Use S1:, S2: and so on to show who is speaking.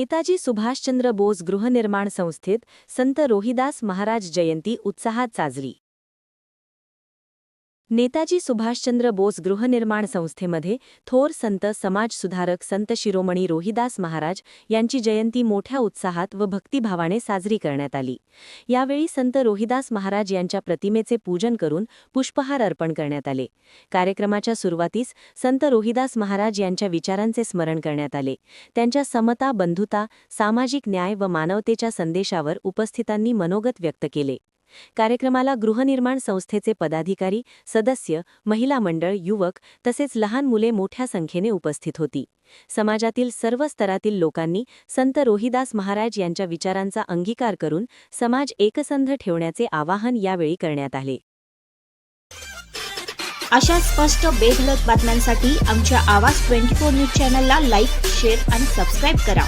S1: नेताजी सुभाषचंद्र बोस गृहनिर्माण संस्थेत संत रोहिदास महाराज जयंती उत्साहात साजरी। नेताजी सुभाषचंद्र बोस गृहनिर्माण संस्थेमध्ये थोर संत समाजसुधारक संत शिरोमणी रोहिदास महाराज यांची जयंती मोठ्या उत्साहात व भक्तिभावाने साजरी करण्यात आली। यावेळी संत रोहिदास महाराज यांच्या प्रतिमेचे पूजन करून पुष्पहार अर्पण करण्यात आले। कार्यक्रमाच्या सुरुवातीस संत रोहिदास महाराज यांच्या विचारांचे स्मरण करण्यात आले। त्यांच्या समता, बंधुता, सामाजिक न्याय व मानवतेच्या संदेशावर उपस्थितांनी मनोगत व्यक्त केले। कार्यक्रमाला गृहनिर्माण संस्थेचे पदाधिकारी, सदस्य, महिला मंडळ, युवक तसेच लहान मुले मोठ्या संख्येने उपस्थित होती। समाजातील सर्व स्तरातील लोकांनी संत रोहिदास महाराज यांच्या विचारांचा अंगीकार करून समाज एकसंध ठेवण्याचे आवाहन यावेळी करण्यात आले।
S2: अशा स्पष्ट बेधडक बातम्यांसाठी आमच्या आवाज 24 न्यूज चॅनलला लाईक, शेअर आणि सबस्क्राईब करा।